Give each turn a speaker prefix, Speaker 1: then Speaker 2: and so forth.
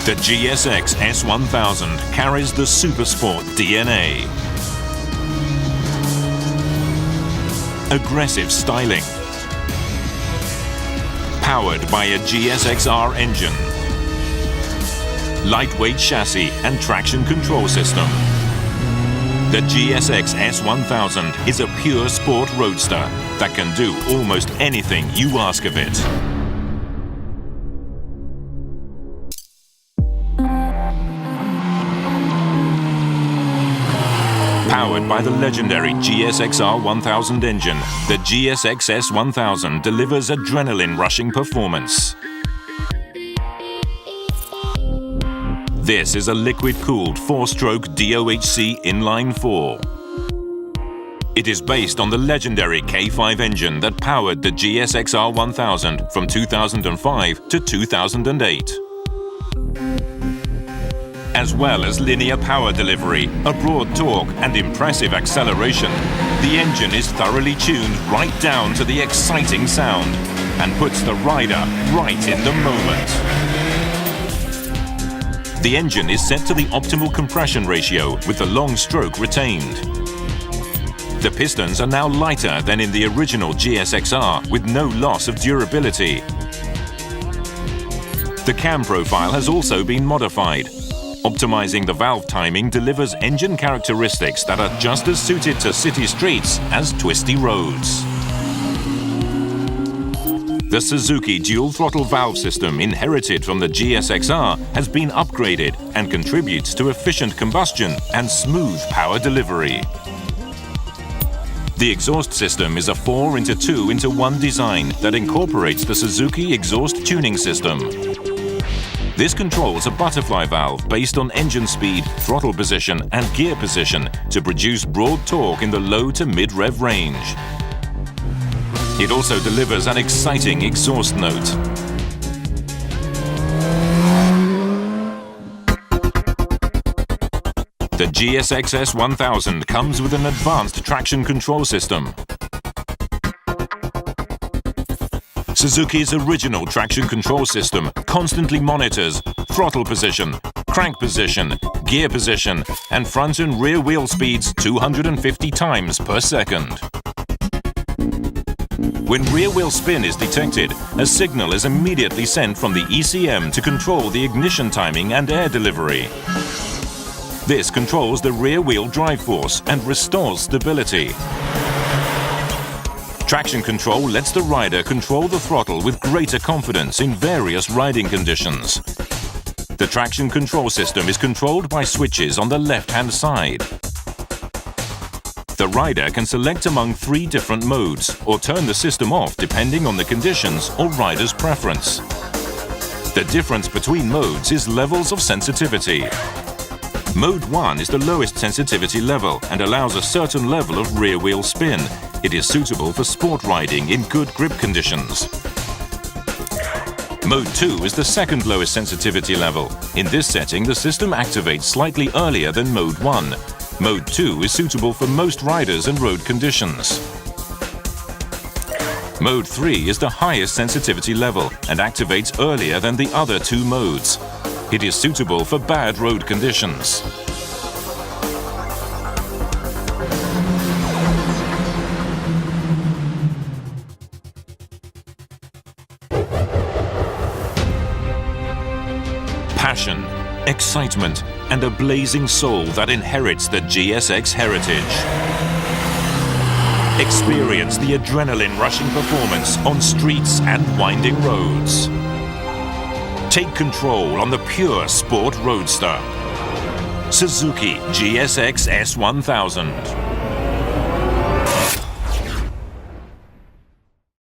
Speaker 1: The GSXS-1000 carries the supersport DNA. Aggressive styling. Powered by a GSXR engine. Lightweight chassis and traction control system. The GSXS-1000 is a pure sport roadster that can do almost anything you ask of it. Powered by the legendary GSXR-1000 engine, the GSXS-1000 delivers adrenaline-rushing performance. This is a liquid-cooled 4-stroke DOHC inline-4. It is based on the legendary K5 engine that powered the GSXR-1000 from 2005 to 2008. As well as linear power delivery, a broad torque and impressive acceleration, the engine is thoroughly tuned right down to the exciting sound and puts the rider right in the moment. The engine is set to the optimal compression ratio with the long stroke retained. The pistons are now lighter than in the original GSXR with no loss of durability. The cam profile has also been modified. Optimizing the valve timing delivers engine characteristics that are just as suited to city streets as twisty roads. The Suzuki dual throttle valve system inherited from the GSXR has been upgraded and contributes to efficient combustion and smooth power delivery. The exhaust system is a 4x2x1 design that incorporates the Suzuki exhaust tuning system. This controls a butterfly valve based on engine speed, throttle position and gear position to produce broad torque in the low to mid-rev range. It also delivers an exciting exhaust note. The GSXS-1000 comes with an advanced traction control system. Suzuki's original traction control system constantly monitors throttle position, crank position, gear position, and front and rear wheel speeds 250 times per second. When rear wheel spin is detected, a signal is immediately sent from the ECM to control the ignition timing and air delivery. This controls the rear wheel drive force and restores stability. Traction control lets the rider control the throttle with greater confidence in various riding conditions. The traction control system is controlled by switches on the left-hand side. The rider can select among 3 different modes or turn the system off depending on the conditions or rider's preference. The difference between modes is levels of sensitivity. Mode 1 is the lowest sensitivity level and allows a certain level of rear wheel spin. It is suitable for sport riding in good grip conditions. Mode 2 is the second lowest sensitivity level. In this setting, the system activates slightly earlier than Mode 1. Mode 2 is suitable for most riders and road conditions. Mode 3 is the highest sensitivity level and activates earlier than the other 2 modes. It is suitable for bad road conditions. Passion, excitement, and a blazing soul that inherits the GSX heritage. Experience the adrenaline-rushing performance on streets and winding roads. Take control on the pure sport roadster. Suzuki GSX-S1000.